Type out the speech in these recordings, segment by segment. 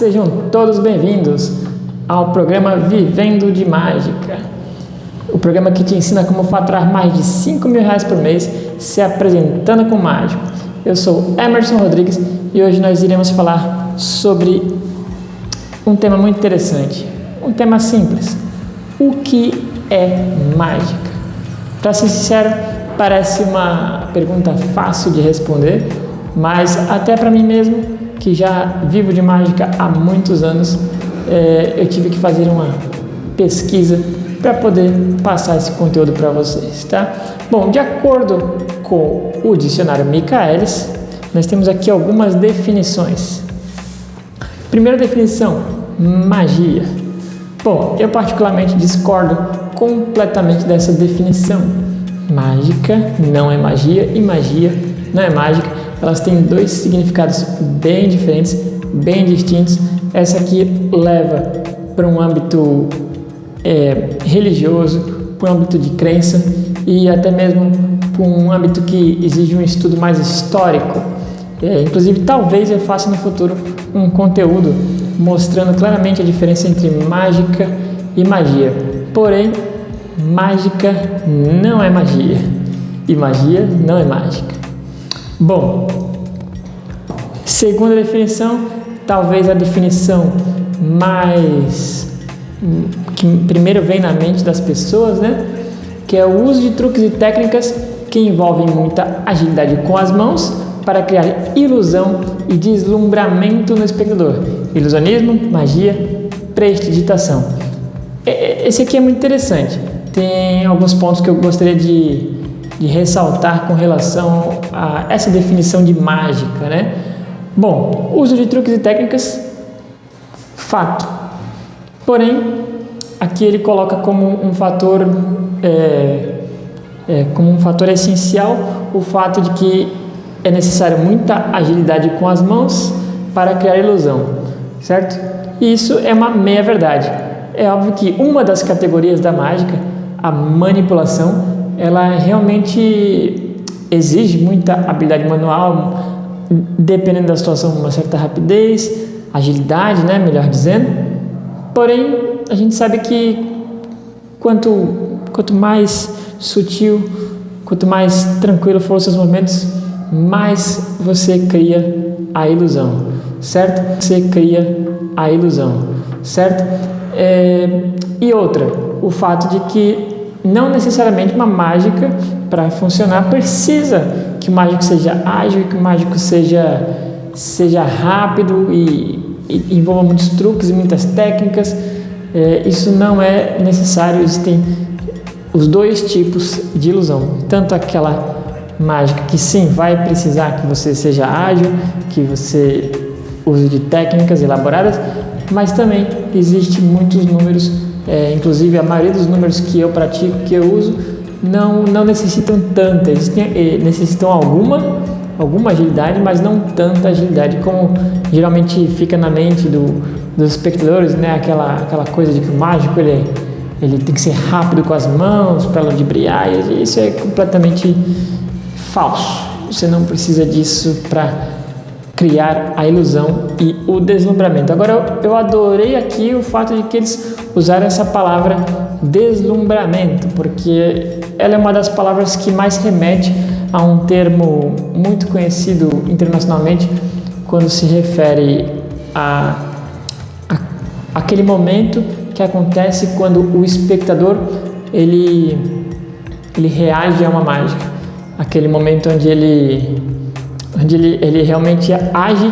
sejam todos bem-vindos ao programa Vivendo de Mágica, o programa que te ensina como faturar mais de R$5.000 por mês se apresentando com mágico. Eu sou Emerson Rodrigues e hoje nós iremos falar sobre um tema muito interessante, um tema simples: o que é mágica? Para ser sincero, parece uma pergunta fácil de responder, mas até para mim mesmo, que já vivo de mágica há muitos anos, eu tive que fazer uma pesquisa para poder passar esse conteúdo para vocês, tá? Bom, de acordo com o dicionário Michaelis, nós temos aqui algumas definições. Primeira definição: magia. Bom, eu particularmente discordo completamente dessa definição. Mágica não é magia e magia não é mágica. Elas têm dois significados bem diferentes, bem distintos. Essa aqui leva para um âmbito religioso, para um âmbito de crença e até mesmo para um âmbito que exige um estudo mais histórico. Inclusive, talvez eu faça no futuro um conteúdo mostrando claramente a diferença entre mágica e magia. Porém, mágica não é magia e magia não é mágica. Bom, segunda definição, talvez a definição que primeiro vem na mente das pessoas, né? Que é o uso de truques e técnicas que envolvem muita agilidade com as mãos para criar ilusão e deslumbramento no espectador. Ilusionismo, magia, prestidigitação. Esse aqui é muito interessante. Tem alguns pontos que eu gostaria de ressaltar com relação a essa definição de mágica, né? Bom, uso de truques e técnicas, fato. Porém, aqui ele coloca como um fator essencial o fato de que é necessário muita agilidade com as mãos para criar ilusão, certo? E isso é uma meia verdade. É óbvio que uma das categorias da mágica, a manipulação, ela realmente exige muita habilidade manual, dependendo da situação, uma certa rapidez, agilidade, né, melhor dizendo. Porém, a gente sabe que quanto mais sutil, quanto mais tranquilo for os seus movimentos, mais você cria a ilusão, certo? Você cria a ilusão, certo? E outra, o fato de que não necessariamente uma mágica, para funcionar, precisa que o mágico seja ágil, que o mágico seja rápido e envolva muitos truques e muitas técnicas. Isso não é necessário. Existem os dois tipos de ilusão, tanto aquela mágica que sim vai precisar que você seja ágil, que você use de técnicas elaboradas, mas também existem muitos números, inclusive a maioria dos números que eu pratico, que eu uso, não necessitam tanta, necessitam alguma agilidade, mas não tanta agilidade como geralmente fica na mente dos espectadores, né? Aquela coisa de que o mágico ele tem que ser rápido com as mãos para ludibriar, e isso é completamente falso. Você não precisa disso para criar a ilusão e o deslumbramento. Agora, eu adorei aqui o fato de que eles usaram essa palavra deslumbramento, porque ela é uma das palavras que mais remete a um termo muito conhecido internacionalmente quando se refere a aquele momento que acontece quando o espectador ele reage a uma mágica, aquele momento onde ele realmente age,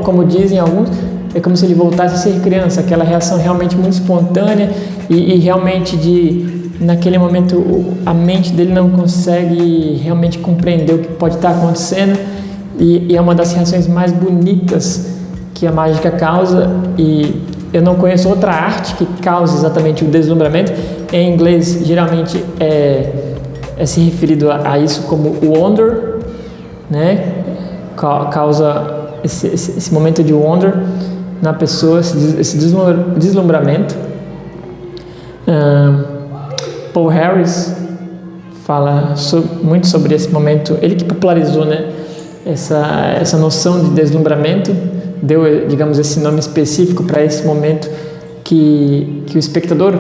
como dizem alguns, é como se ele voltasse a ser criança, aquela reação realmente muito espontânea e realmente naquele momento a mente dele não consegue realmente compreender o que pode estar acontecendo, e é uma das reações mais bonitas que a mágica causa, e eu não conheço outra arte que cause exatamente o deslumbramento. Em inglês, geralmente é se referido a isso como wonder, né? Causa esse momento de wonder na pessoa, esse deslumbramento. Paul Harris fala muito sobre esse momento, ele que popularizou, né, essa noção de deslumbramento, deu, digamos, esse nome específico para esse momento que o espectador,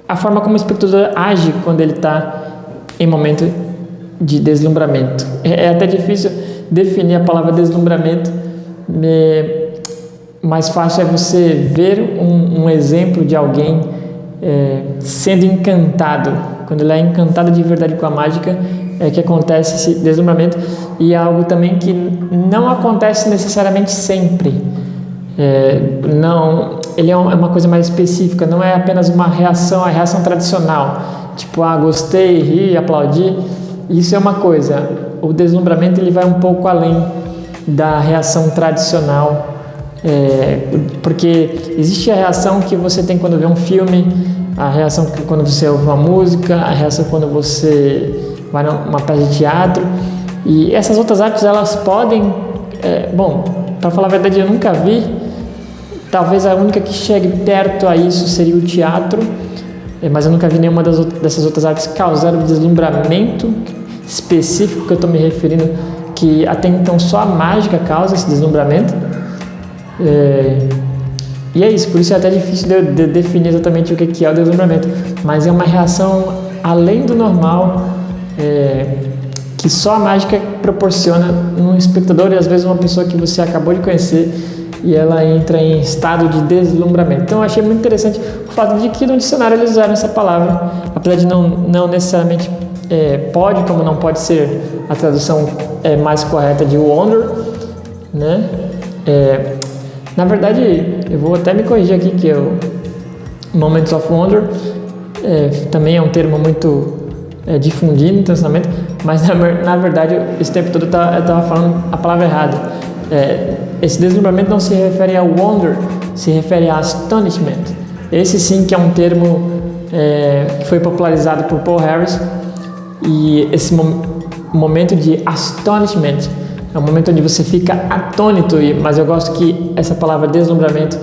a forma como o espectador age quando ele está em momento de deslumbramento. É até difícil definir a palavra deslumbramento, mais fácil é você ver um exemplo de alguém sendo encantado. Quando ele é encantado de verdade com a mágica, é que acontece esse deslumbramento, e é algo também que não acontece necessariamente sempre. Ele é uma coisa mais específica, não é apenas uma reação, a reação tradicional, tipo, gostei, ri, aplaudi. Isso é uma coisa. O deslumbramento ele vai um pouco além da reação tradicional, porque existe a reação que você tem quando vê um filme, a reação quando você ouve uma música, a reação quando você vai numa peça de teatro, e essas outras artes elas podem, para falar a verdade, eu nunca vi. Talvez a única que chegue perto a isso seria o teatro, mas eu nunca vi nenhuma dessas outras artes causar o deslumbramento específico que eu estou me referindo, que até então só a mágica causa esse deslumbramento. E é isso, por isso é até difícil de definir exatamente o que é o deslumbramento, mas é uma reação além do normal, que só a mágica proporciona num espectador, e às vezes uma pessoa que você acabou de conhecer, e ela entra em estado de deslumbramento. Então eu achei muito interessante o fato de que no dicionário eles usaram essa palavra, apesar de não necessariamente pode, como não pode ser a tradução mais correta de wonder, né? Na verdade, eu vou até me corrigir aqui, que o Moments of Wonder também é um termo muito difundido no treinamento, mas na verdade esse tempo todo eu estava falando a palavra errada. Esse deslumbramento não se refere ao wonder, se refere a astonishment. Esse sim que é um termo que foi popularizado por Paul Harris, e esse momento de astonishment é um momento onde você fica atônito, mas eu gosto que essa palavra deslumbramento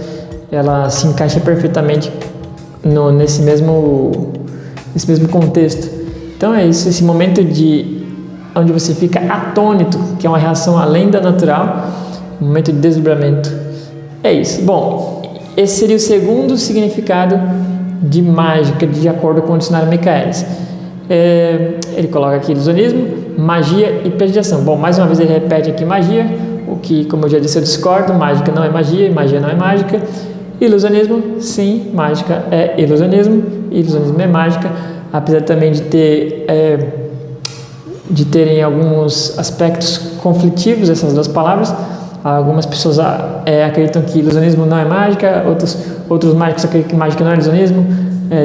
ela se encaixa perfeitamente nesse mesmo contexto. Então é isso, esse momento onde você fica atônito, que é uma reação além da natural, um momento de deslumbramento. É isso. Bom, esse seria o segundo significado de mágica, de acordo com o dicionário Michaelis. Ele coloca aqui ilusionismo, magia e prestigiação. Bom, mais uma vez ele repete aqui magia, o que, como eu já disse, eu discordo. Mágica não é magia e magia não é mágica. Ilusionismo, sim, mágica é ilusionismo, ilusionismo é mágica, apesar também de terem alguns aspectos conflitivos essas duas palavras. Algumas pessoas acreditam que ilusionismo não é mágica, outros mágicos acreditam que mágica não é ilusionismo,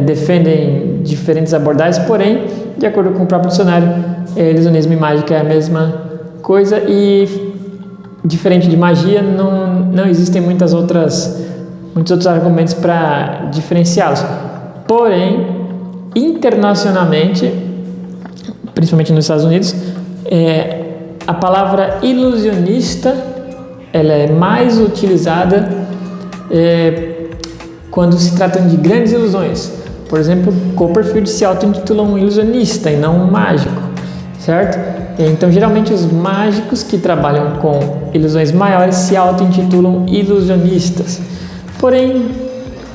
defendem diferentes abordagens, porém, de acordo com o próprio dicionário, ilusionismo e mágica é a mesma coisa, e diferente de magia, não existem muitos outros argumentos para diferenciá-los. Porém, internacionalmente, principalmente nos Estados Unidos, a palavra ilusionista ela é mais utilizada quando se tratam de grandes ilusões. Por exemplo, Copperfield se auto-intitula um ilusionista e não um mágico, certo? Então, geralmente, os mágicos que trabalham com ilusões maiores se auto-intitulam ilusionistas. Porém,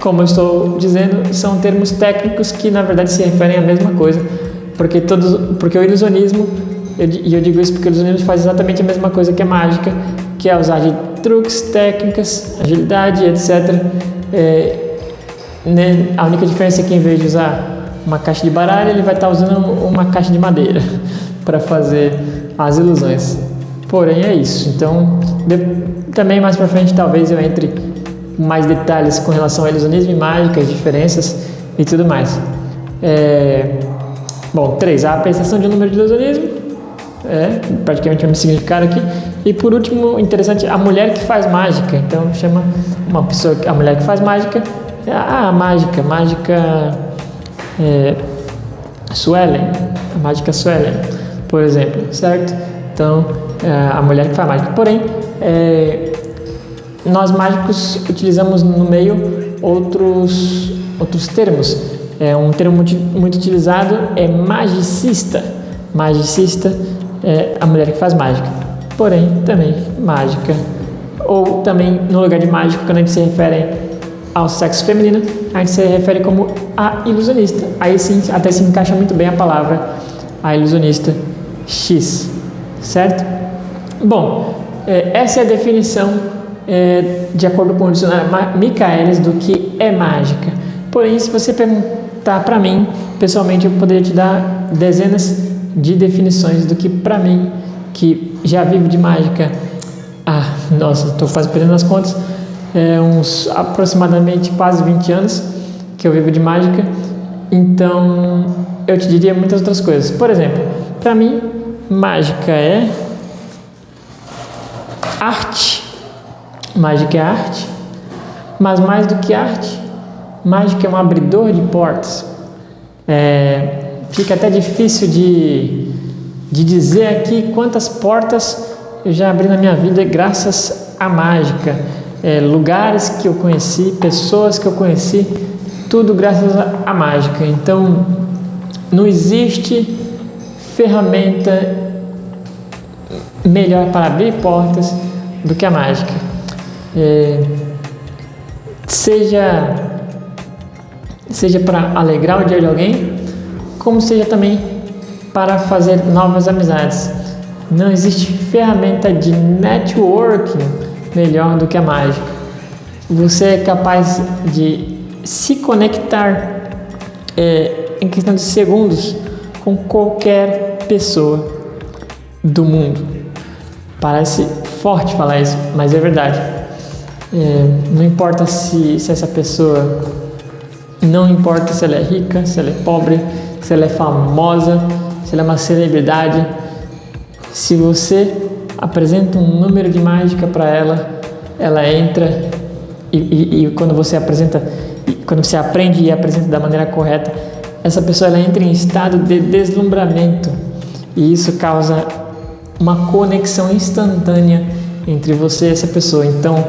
como eu estou dizendo, são termos técnicos que, na verdade, se referem à mesma coisa, porque o ilusionismo, e eu digo isso porque o ilusionismo faz exatamente a mesma coisa que a mágica, que é usar de truques, técnicas, agilidade, etc. A única diferença é que, em vez de usar uma caixa de baralho, ele vai estar usando uma caixa de madeira para fazer as ilusões. Porém, é isso. Então, também mais para frente, talvez eu entre com mais detalhes com relação ao ilusionismo e mágica, as diferenças e tudo mais. Bom, 3. A apreciação de um número de ilusionismo. Praticamente o mesmo significado aqui. E por último, interessante, a mulher que faz mágica. Então, chama uma pessoa, a mulher que faz mágica, mágica Suelen, a mágica Suelen, por exemplo, certo? Então, a mulher que faz mágica. Porém, nós mágicos utilizamos no meio outros termos. Um termo muito utilizado é magicista. Magicista é a mulher que faz mágica. porém também mágica. Ou também no lugar de mágica, quando a gente se refere ao sexo feminino, a gente se refere como a ilusionista. Aí sim, até se encaixa muito bem a palavra a ilusionista X, certo? Bom, essa é a definição de acordo com o dicionário Michaelis do que é mágica. Porém, se você perguntar para mim, pessoalmente, eu poderia te dar dezenas de definições do que para mim, que já vivo de mágica, nossa, estou quase perdendo as contas, uns aproximadamente quase 20 anos que eu vivo de mágica, então eu te diria muitas outras coisas. Por exemplo, para mim, mágica é arte. Mágica é arte, mas mais do que arte, mágica é um abridor de portas. Fica até difícil de dizer aqui quantas portas eu já abri na minha vida graças à mágica. Lugares que eu conheci, pessoas que eu conheci, tudo graças à mágica. Então, não existe ferramenta melhor para abrir portas do que a mágica. Seja para alegrar o dia de alguém, como seja também para fazer novas amizades. Não existe ferramenta de networking melhor do que a mágica. Você é capaz de se conectar em questão de segundos com qualquer pessoa do mundo. Parece forte falar isso, mas é verdade. Não importa se essa pessoa, não importa se ela é rica, se ela é pobre, se ela é famosa, se ela é uma celebridade. Se você apresenta um número de mágica para ela, ela entra e quando você aprende e apresenta da maneira correta, essa pessoa ela entra em estado de deslumbramento e isso causa uma conexão instantânea entre você e essa pessoa. Então,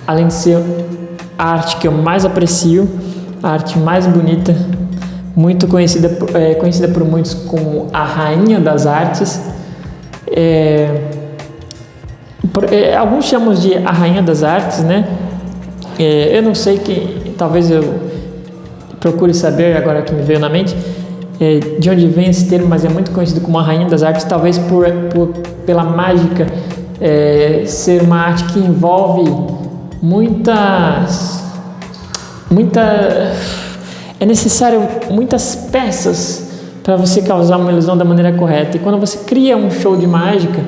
além de ser a arte que eu mais aprecio, a arte mais bonita, muito conhecida por muitos como a rainha das artes, alguns chamam de a rainha das artes, né? Eu não sei talvez eu procure saber agora que me veio na mente de onde vem esse termo, mas é muito conhecido como a rainha das artes, talvez pela mágica ser uma arte que envolve é necessário muitas peças para você causar uma ilusão da maneira correta. E quando você cria um show de mágica,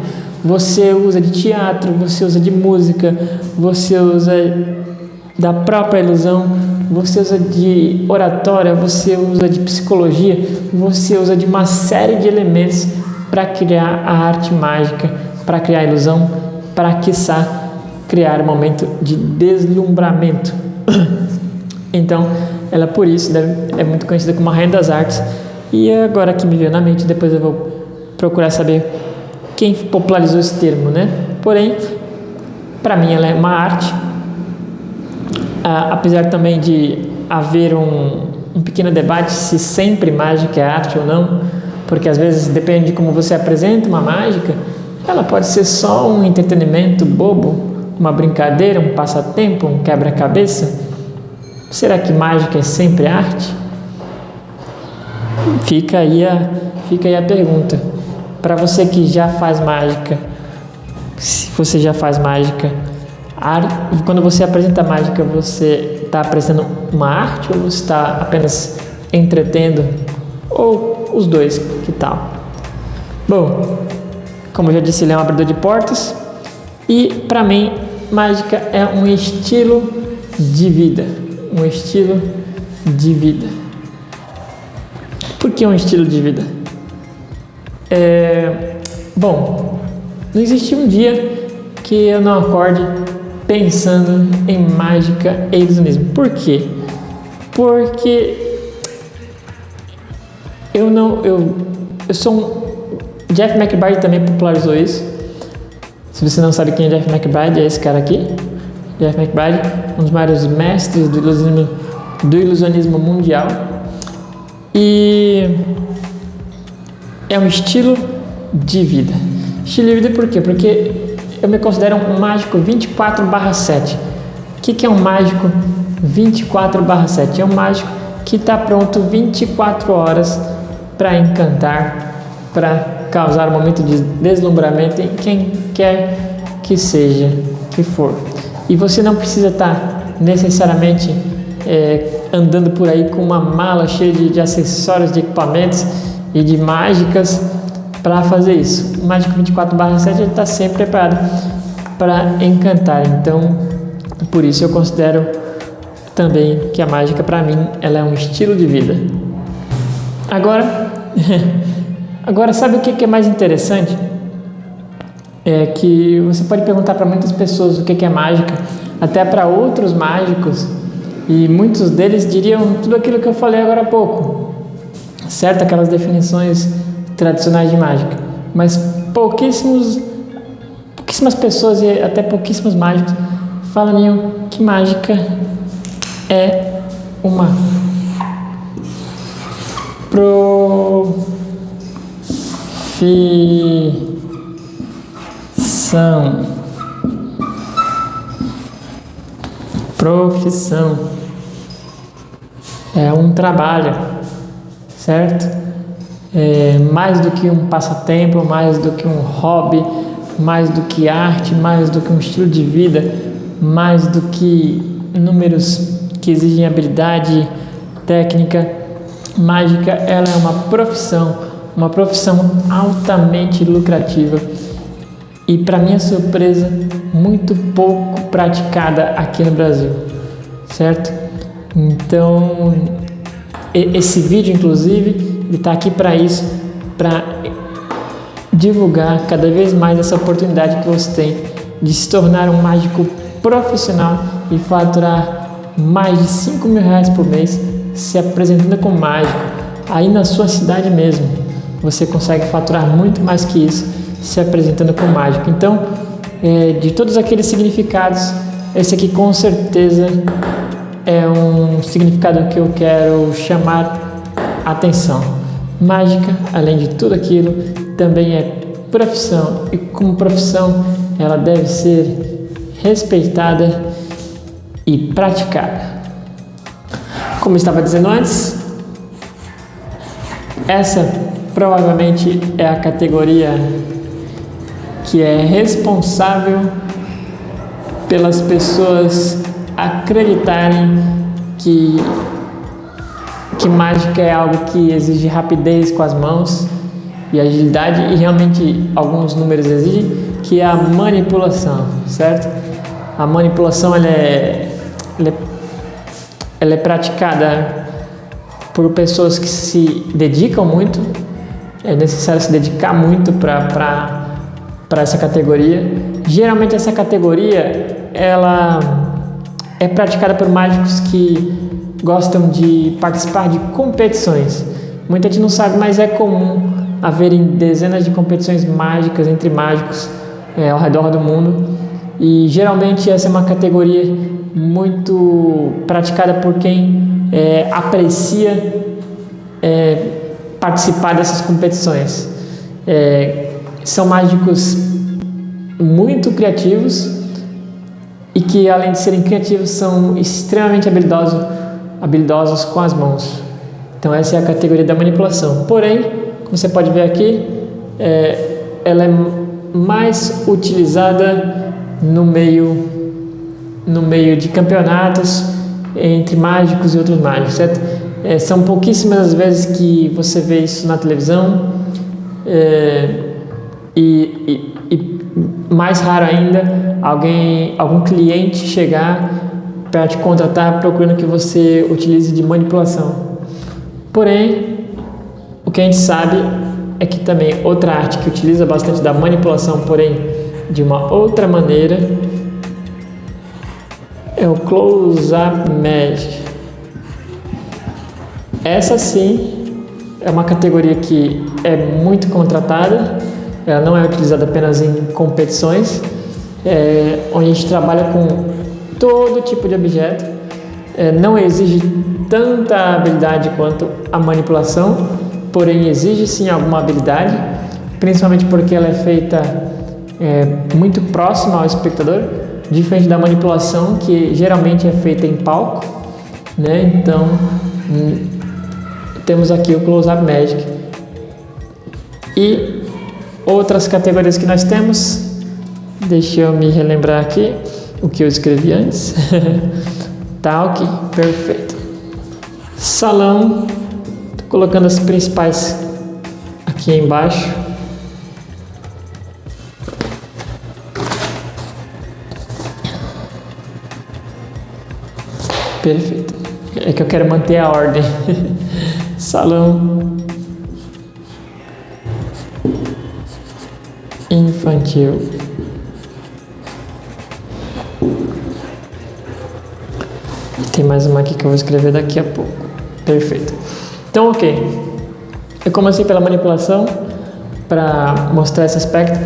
você usa de teatro, você usa de música, você usa da própria ilusão, você usa de oratória, você usa de psicologia, você usa de uma série de elementos para criar a arte mágica, para criar a ilusão, para, quiçá, criar um momento de deslumbramento. Então, ela por isso é muito conhecida como a rainha das artes. E agora que me veio na mente, depois eu vou procurar saber quem popularizou esse termo, né? Porém, para mim ela é uma arte, apesar também de haver um pequeno debate se sempre mágica é arte ou não, porque às vezes depende de como você apresenta uma mágica, ela pode ser só um entretenimento bobo, uma brincadeira, um passatempo, um quebra-cabeça. Será que mágica é sempre arte? Fica aí a pergunta. Para você que já faz mágica, se você já faz mágica, quando você apresenta mágica, você está apresentando uma arte ou você está apenas entretendo? Ou os dois, que tal? Bom, como eu já disse, ele é um abridor de portas e para mim, mágica é um estilo de vida. Um estilo de vida. Por que um estilo de vida? Bom, não existe um dia que eu não acorde pensando em mágica e ilusionismo. Por quê? Porque eu sou um... Jeff McBride também popularizou isso. Se você não sabe quem é Jeff McBride, é esse cara aqui. Jeff McBride, um dos maiores mestres do ilusionismo mundial. E é um estilo de vida. Estilo de vida por quê? Porque eu me considero um mágico 24/7. O que é um mágico 24/7? É um mágico que está pronto 24 horas para encantar, para causar um momento de deslumbramento em quem quer que seja, que for. E você não precisa estar necessariamente andando por aí com uma mala cheia de acessórios, de equipamentos e de mágicas para fazer isso. O mágico 24/7 está sempre preparado para encantar. Então, por isso eu considero também que a mágica, para mim, ela é um estilo de vida. Agora, sabe o que é mais interessante? É que você pode perguntar para muitas pessoas o que é mágica, até para outros mágicos, e muitos deles diriam tudo aquilo que eu falei agora há pouco, certo? Aquelas definições tradicionais de mágica. Mas pouquíssimas pessoas e até pouquíssimos mágicos falariam que mágica é uma profissão. É um trabalho, certo? É mais do que um passatempo, mais do que um hobby, mais do que arte, mais do que um estilo de vida, mais do que números que exigem habilidade técnica. Mágica, ela é uma profissão altamente lucrativa e, para minha surpresa, muito pouco praticada aqui no Brasil, certo? Então, esse vídeo, inclusive, ele está aqui para isso, para divulgar cada vez mais essa oportunidade que você tem de se tornar um mágico profissional e faturar mais de R$5.000 por mês se apresentando como mágico aí na sua cidade mesmo. Você consegue faturar muito mais que isso se apresentando como mágico. Então, de todos aqueles significados, esse aqui com certeza é um significado que eu quero chamar a atenção. Mágica, além de tudo aquilo, também é profissão, e como profissão ela deve ser respeitada e praticada. Como eu estava dizendo antes, essa provavelmente é a categoria que é responsável pelas pessoas acreditarem que mágica é algo que exige rapidez com as mãos e agilidade, e realmente alguns números exigem, que é a manipulação, certo? A manipulação ela é praticada por pessoas que se dedicam muito. É necessário se dedicar muito para essa categoria. Geralmente essa categoria ela é praticada por mágicos que gostam de participar de competições. Muita gente não sabe, mas é comum haverem dezenas de competições mágicas entre mágicos ao redor do mundo, e geralmente essa é uma categoria muito praticada por quem aprecia participar dessas competições. São mágicos muito criativos e que, além de serem criativos, são extremamente habilidosos com as mãos. Então essa é a categoria da manipulação. Porém, como você pode ver aqui, ela é mais utilizada no meio de campeonatos entre mágicos e outros mágicos, certo? São pouquíssimas as vezes que você vê isso na televisão, e mais raro ainda algum cliente chegar para te contratar procurando que você utilize de manipulação. Porém, o que a gente sabe é que também outra arte que utiliza bastante da manipulação, porém de uma outra maneira, é o Close-Up Magic. Essa sim é uma categoria que é muito contratada. Ela não é utilizada apenas em competições, onde a gente trabalha com todo tipo de objeto. Não exige tanta habilidade quanto a manipulação, porém exige sim alguma habilidade. principalmente porque ela é feita muito próxima ao espectador, diferente da manipulação, que geralmente é feita em palco, né? Então, temos aqui o Close-Up Magic. E outras categorias que nós temos, deixa eu me relembrar aqui o que eu escrevi antes. Tá ok, perfeito. Salão, tô colocando as principais aqui embaixo. Perfeito. É que eu quero manter a ordem. Salão infantil. Tem mais uma aqui que eu vou escrever daqui a pouco. Perfeito. Então, ok. Eu comecei pela manipulação para mostrar esse aspecto.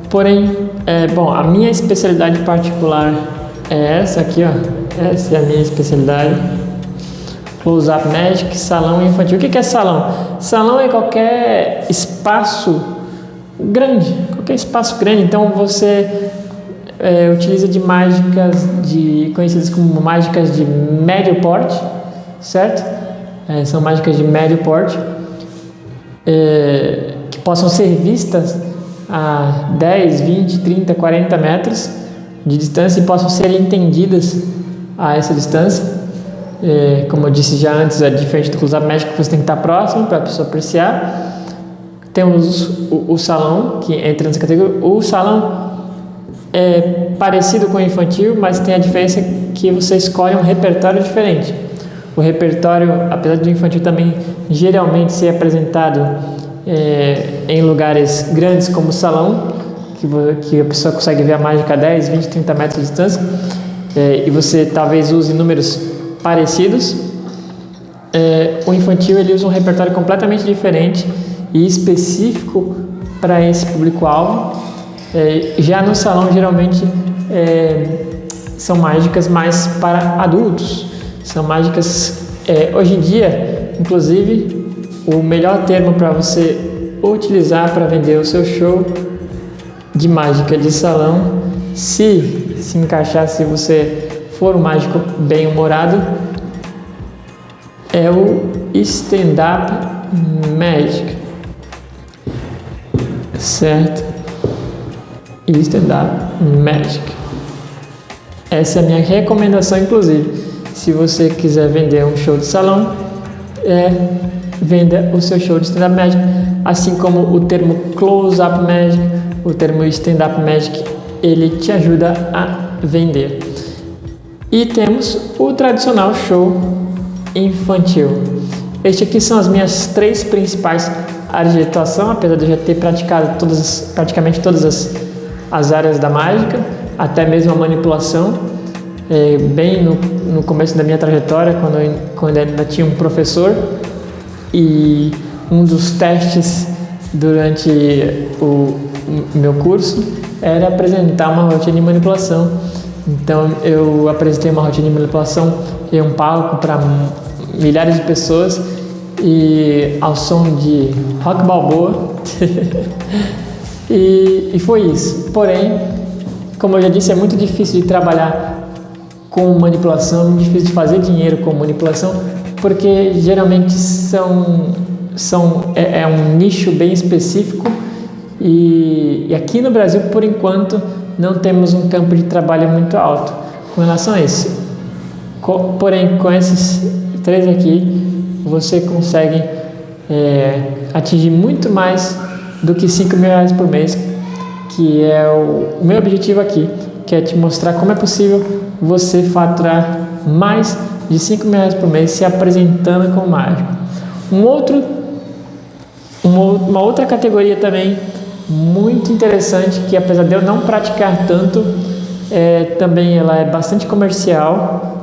Porém, a minha especialidade particular é essa aqui, ó. Essa é a minha especialidade. Close-Up Magic, salão infantil. O que é salão? Salão é qualquer espaço grande. Qualquer espaço grande. Então, você utiliza de mágicas conhecidas como mágicas de médio porte, certo? São mágicas de médio porte que possam ser vistas a 10, 20, 30, 40 metros de distância e possam ser entendidas a essa distância. Como eu disse já antes, é diferente do Close-Up Magic, que você tem que estar próximo para a pessoa apreciar. Temos o salão, que entra nessa categoria. O salão é parecido com o infantil, mas tem a diferença que você escolhe um repertório diferente. O repertório, apesar do infantil também geralmente ser apresentado em lugares grandes como o salão, que a pessoa consegue ver a mágica a 10, 20, 30 metros de distância, e você talvez use números parecidos. O infantil ele usa um repertório completamente diferente e específico para esse público-alvo. Já no salão, geralmente, são mágicas mais para adultos. São mágicas, hoje em dia, inclusive, o melhor termo para você utilizar para vender o seu show de mágica de salão, se encaixar, se você for um mágico bem-humorado, é o Stand-Up Magic, certo? Stand-Up Magic. Essa é a minha recomendação, inclusive. Se você quiser vender um show de salão, venda o seu show de Stand-Up Magic. Assim como o termo Close-Up Magic, o termo Stand-Up Magic, ele te ajuda a vender. E temos o tradicional show infantil. Este aqui são as minhas 3 principais áreas de atuação, apesar de eu já ter praticado praticamente todas as áreas da mágica, até mesmo a manipulação, bem no começo da minha trajetória, quando ainda tinha um professor, e um dos testes durante o meu curso era apresentar uma rotina de manipulação. Então eu apresentei uma rotina de manipulação em um palco para milhares de pessoas e ao som de Rock Balboa. E foi isso. Porém, como eu já disse, é muito difícil de trabalhar com manipulação, é muito difícil de fazer dinheiro com manipulação, porque geralmente é um nicho bem específico e aqui no Brasil, por enquanto, não temos um campo de trabalho muito alto com relação a isso. Porém, com esses 3 aqui, você consegue atingir muito mais do que R$5.000 por mês, que é o meu objetivo aqui, que é te mostrar como é possível você faturar mais de R$5.000 por mês se apresentando como mágico. Uma outra categoria também muito interessante, que apesar de eu não praticar tanto, também ela é bastante comercial,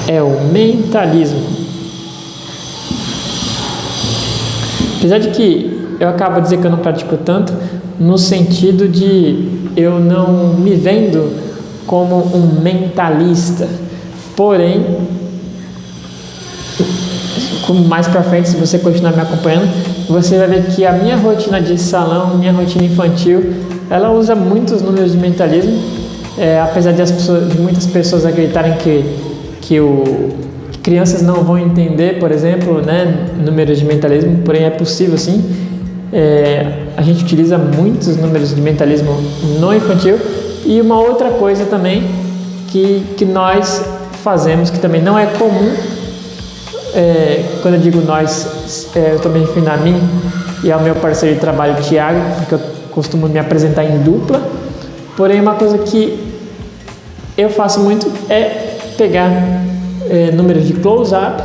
é o mentalismo. Apesar de que eu acabo de dizer que eu não pratico tanto, no sentido de eu não me vendo como um mentalista. Porém, mais pra frente, se você continuar me acompanhando, você vai ver que a minha rotina de salão, minha rotina infantil, ela usa muitos números de mentalismo, apesar de muitas pessoas acreditarem que crianças não vão entender, por exemplo, né, números de mentalismo, porém é possível sim. A gente utiliza muitos números de mentalismo no infantil. E uma outra coisa também que nós fazemos, que também não é comum, quando eu digo nós, eu estou me referindo a mim e ao meu parceiro de trabalho, Thiago, porque eu costumo me apresentar em dupla. Porém, uma coisa que eu faço muito é pegar números de close-up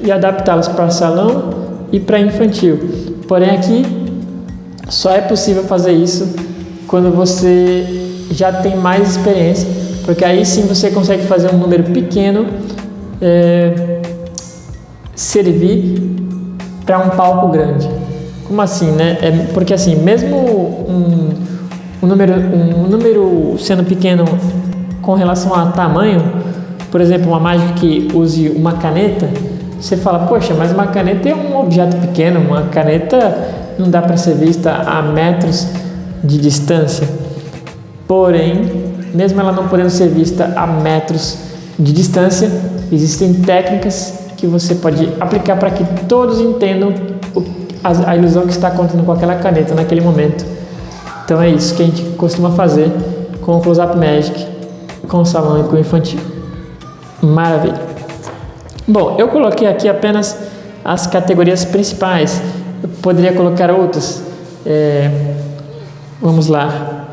e adaptá-los para salão e para infantil. Porém, aqui só é possível fazer isso quando você já tem mais experiência, porque aí sim você consegue fazer um número pequeno servir para um palco grande. Como assim, né? Porque assim, mesmo um número sendo pequeno com relação a tamanho, por exemplo, uma mágica que use uma caneta, você fala, poxa, mas uma caneta é um objeto pequeno, uma caneta não dá para ser vista a metros de distância. Porém, mesmo ela não podendo ser vista a metros de distância, existem técnicas que você pode aplicar para que todos entendam a ilusão que está acontecendo com aquela caneta naquele momento. Então é isso que a gente costuma fazer com o Close-Up Magic, com o salão e com o infantil. Maravilha! Bom, eu coloquei aqui apenas as categorias principais. Eu poderia colocar outras. Vamos lá.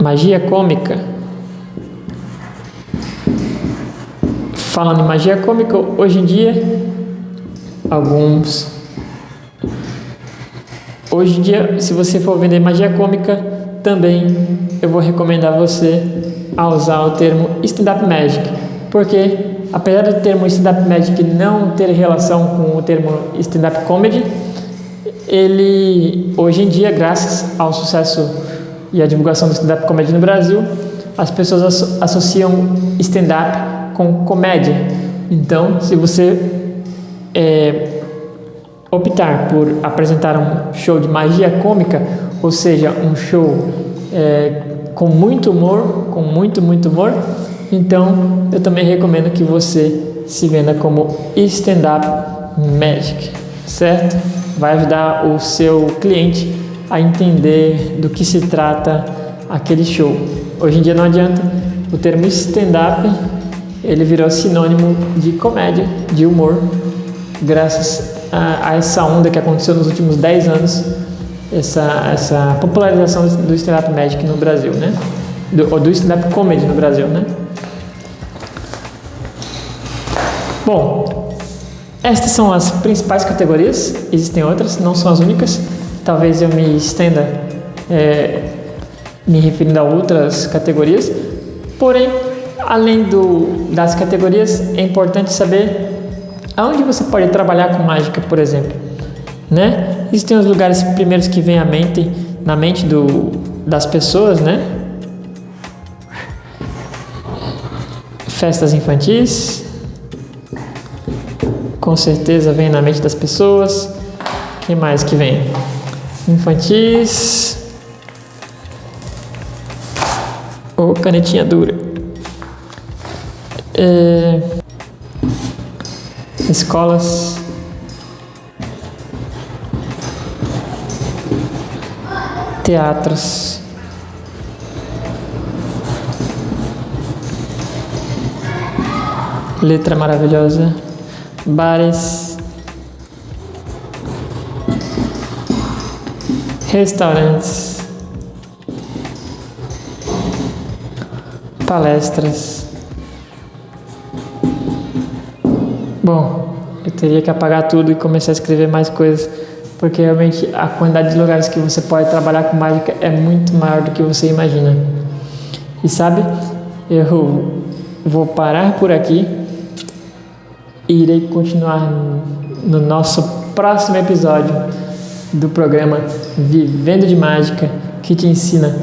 Magia cômica. Falando em magia cômica, hoje em dia, se você for vender magia cômica, também eu vou recomendar você a usar o termo stand-up magic, porque apesar do termo stand-up magic não ter relação com o termo stand-up comedy, ele hoje em dia, graças ao sucesso e à divulgação do stand-up comedy no Brasil, as pessoas associam stand-up com comédia. Então, se você optar por apresentar um show de magia cômica, ou seja, um show com muito humor, muito humor, então eu também recomendo que você se venda como stand-up magic, certo? Vai ajudar o seu cliente a entender do que se trata aquele show. Hoje em dia não adianta, o termo stand-up ele virou sinônimo de comédia, de humor, graças a essa onda que aconteceu nos últimos 10 anos, essa popularização do stand-up magic no Brasil, né? Do stand-up comedy no Brasil, né? Bom, estas são as principais categorias, existem outras, não são as únicas. Talvez eu me estenda me referindo a outras categorias, porém, além das categorias, é importante saber aonde você pode trabalhar com mágica, por exemplo, né? Existem os lugares primeiros que vêm na mente das pessoas, né? Festas infantis, com certeza vem na mente das pessoas. Que mais que vem? Infantis ou canetinha dura. Escolas, teatros, letra maravilhosa, bares, restaurantes, palestras. Bom, eu teria que apagar tudo e começar a escrever mais coisas, porque realmente a quantidade de lugares que você pode trabalhar com mágica é muito maior do que você imagina. E sabe, eu vou parar por aqui e irei continuar no nosso próximo episódio do programa Vivendo de Mágica, que te ensina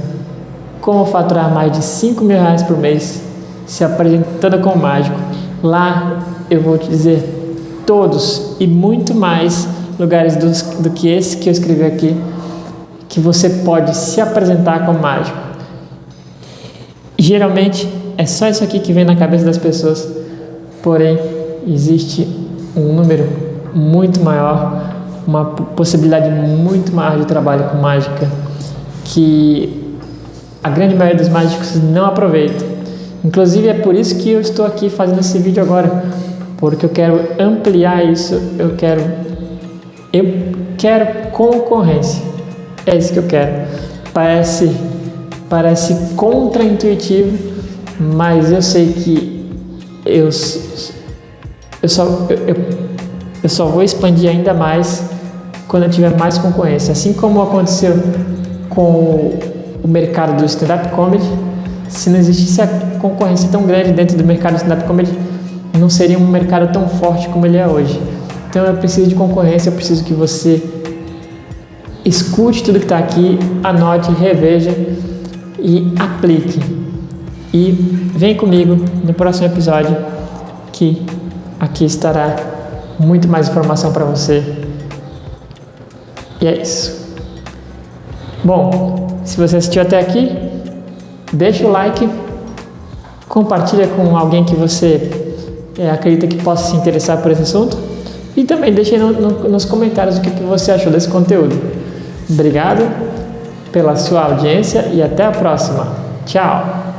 como faturar mais de R$5.000 por mês se apresentando como mágico. Lá eu vou te dizer todos e muito mais lugares do que esse que eu escrevi aqui, que você pode se apresentar como mágico. Geralmente é só isso aqui que vem na cabeça das pessoas, porém existe um número muito maior, uma possibilidade muito maior de trabalho com mágica que a grande maioria dos mágicos não aproveita. Inclusive é por isso que eu estou aqui fazendo esse vídeo agora, porque eu quero ampliar isso, eu quero concorrência, é isso que eu quero. Parece contraintuitivo, mas eu sei que eu só vou expandir ainda mais quando eu tiver mais concorrência. Assim como aconteceu com o mercado do stand-up comedy, se não existisse a concorrência tão grande dentro do mercado do stand-up comedy, não seria um mercado tão forte como ele é hoje. Então eu preciso de concorrência, eu preciso que você escute tudo que está aqui, anote, reveja e aplique. E vem comigo no próximo episódio, que aqui estará muito mais informação para você. E é isso. Bom, se você assistiu até aqui, deixa o like, compartilha com alguém que você acredita que possa se interessar por esse assunto e também deixa aí nos comentários o que você achou desse conteúdo. Obrigado pela sua audiência e até a próxima. Tchau!